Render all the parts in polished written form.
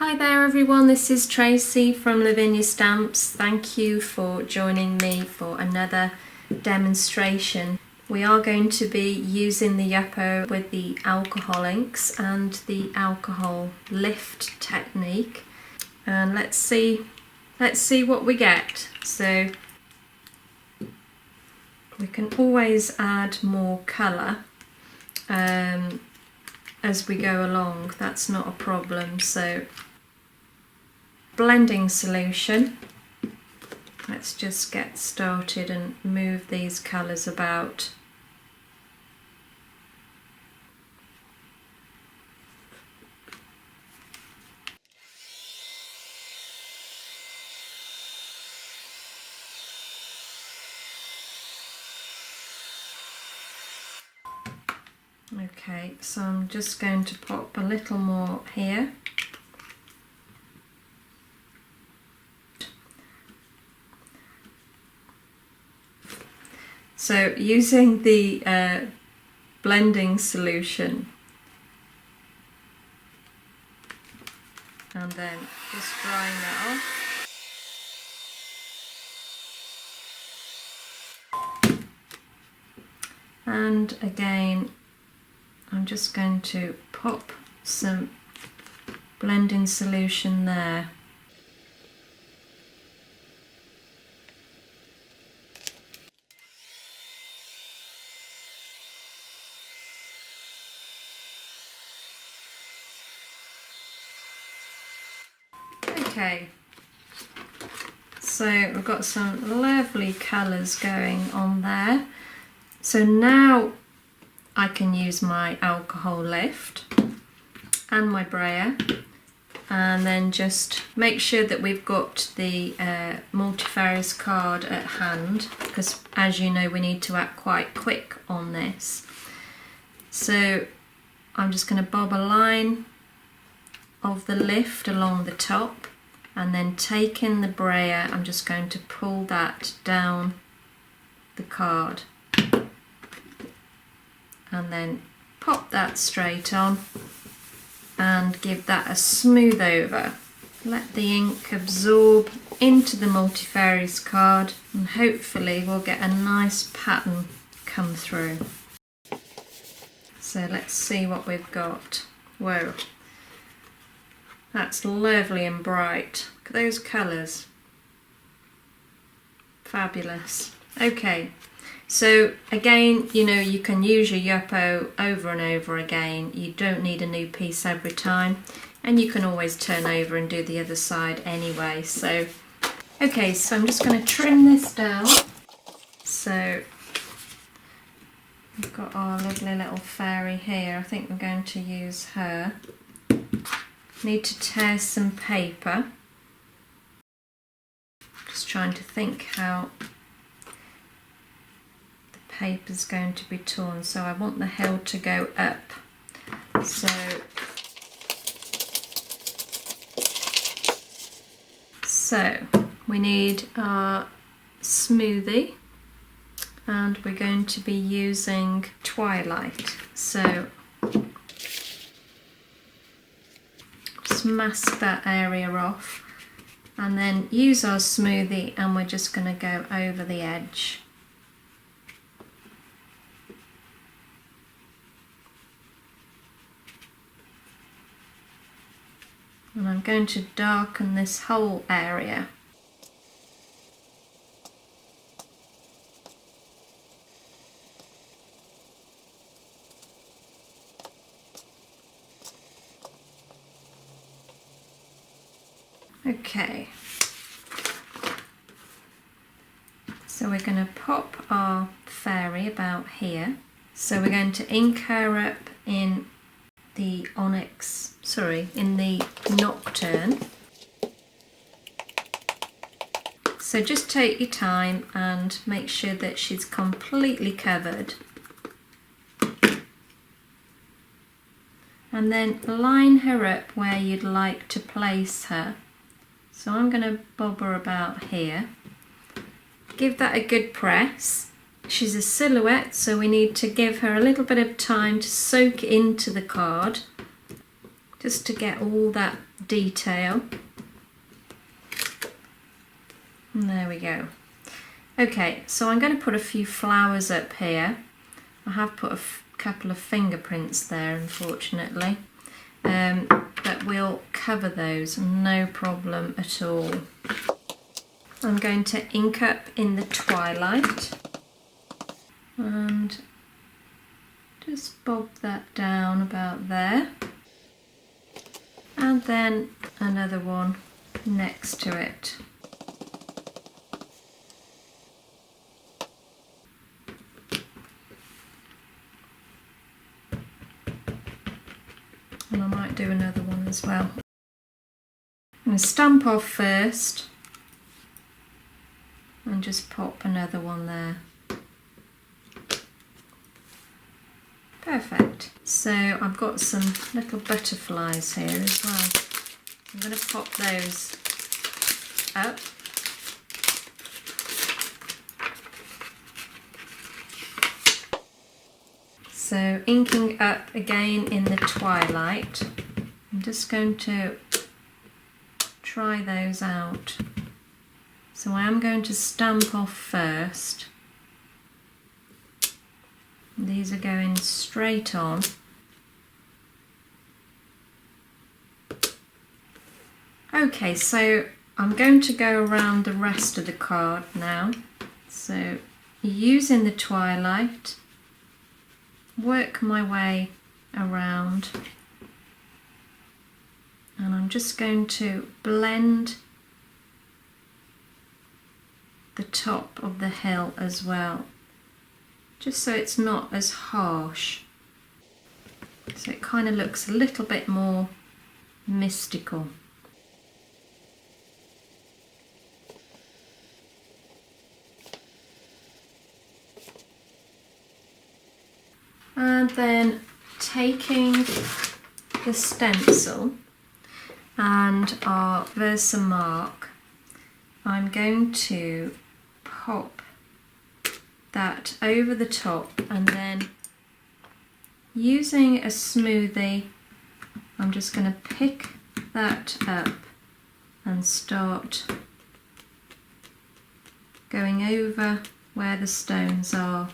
Hi there everyone, this is Tracy from Lavinia Stamps. Thank you for joining me for another demonstration. We are going to be using the Yupo with the alcohol inks and the alcohol lift technique, and let's see what we get. So we can always add more colour as we go along, that's not a problem. So blending solution, let's just get started and move these colours about. Okay, so I'm just going to pop a little more here. So using the blending solution and then just drying that off. And again, I'm just going to pop some blending solution there. Okay, so we've got some lovely colours going on there. So now I can use my alcohol lift and my brayer, and then just make sure that we've got the multifarious card at hand, because as you know we need to act quite quick on this. So I'm just going to bob a line of the lift along the top, and then taking the brayer I'm just going to pull that down the card and then pop that straight on and give that a smooth over. Let the ink absorb into the multifarious card and hopefully we'll get a nice pattern come through. So let's see what we've got. Whoa, that's lovely and bright. Look at those colours. Fabulous. Okay. So again, you know, you can use your Yupo over and over again. You don't need a new piece every time, and you can always turn over and do the other side anyway. So, okay, so I'm just going to trim this down. So we've got our lovely little fairy here. I think we're going to use her. Need to tear some paper. Just trying to think how paper's going to be torn, so I want the hill to go up. So we need our smoothie, and we're going to be using Twilight. So just mask that area off and then use our smoothie, and we're just going to go over the edge. And I'm going to darken this whole area. Okay. So we're going to pop our fairy about here. So we're going to ink her up in the onyx, in the nocturne. So just take your time and make sure that she's completely covered. And then line her up where you'd like to place her. So I'm going to bob her about here. Give that a good press. She's a silhouette, so we need to give her a little bit of time to soak into the card. just to get all that detail. And there we go. Okay, so I'm going to put a few flowers up here. I have put a couple of fingerprints there, unfortunately, but we'll cover those, no problem at all. I'm going to ink up in the twilight and just bob that down about there, and then another one next to it. And I might do another one as well. I'm going to stamp off first and just pop another one there. Perfect. So I've got some little butterflies here as well. I'm going to pop those up. So inking up again in the twilight. I'm just going to try those out. So I am going to stamp off first. These are going straight on. Okay, so I'm going to go around the rest of the card now. So using the twilight, work my way around, and I'm just going to blend the top of the hill as well, just so it's not as harsh, so it kind of looks a little bit more mystical. And then taking the stencil and our Versamark, I'm going to pop that over the top, and then using a smoothie, I'm just going to pick that up and start going over where the stones are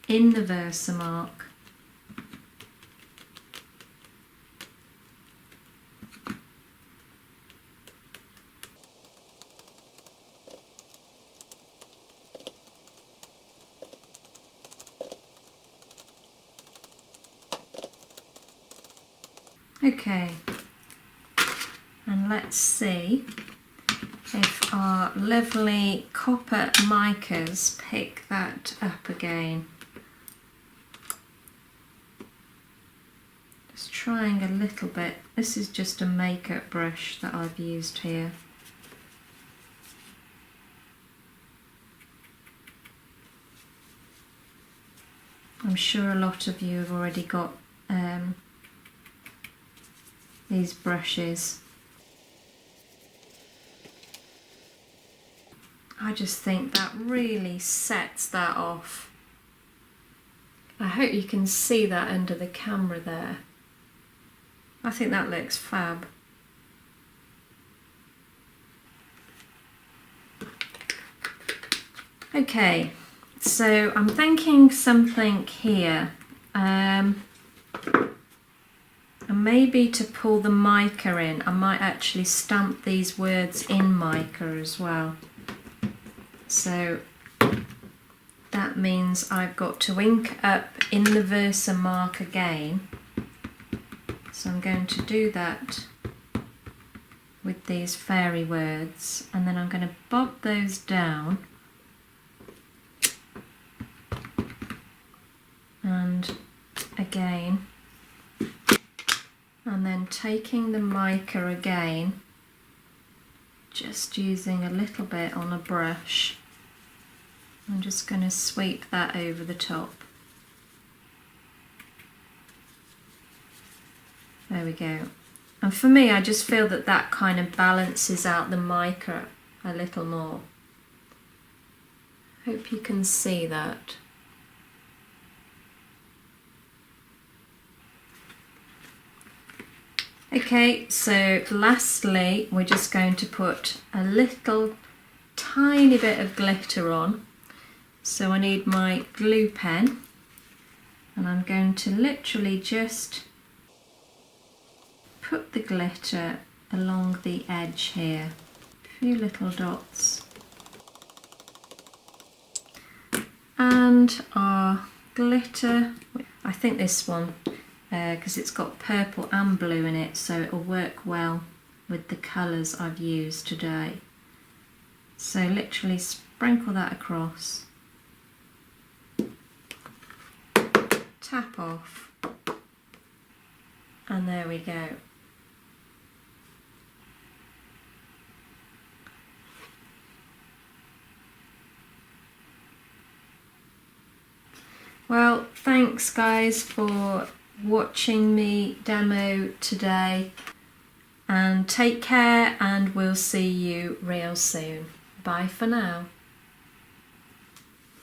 in the Versamark. Okay, and let's see if our lovely copper micas pick that up again. Just trying a little bit. This is just a makeup brush that I've used here. I'm sure a lot of you have already got these brushes. I just think that really sets that off. I hope you can see that under the camera there. I think that looks fab. Okay, so I'm thinking something here. And maybe to pull the mica in, I might actually stamp these words in mica as well. So that means I've got to ink up in the Versamark again. So I'm going to do that with these fairy words, and then I'm going to bob those down and again, and then taking the mica again, just using a little bit on a brush, I'm just going to sweep that over the top. There we go. And for me, I just feel that that kind of balances out the mica a little more. Hope you can see that. Okay, so lastly we're just going to put a little tiny bit of glitter on. So I need my glue pen and I'm going to literally just put the glitter along the edge here. A few little dots. And our glitter, I think this one, because it's got purple and blue in it, so it'll work well with the colours I've used today. So literally sprinkle that across, tap off, and there we go. Well, thanks guys for watching me demo today, and take care, and we'll see you real soon. Bye for now.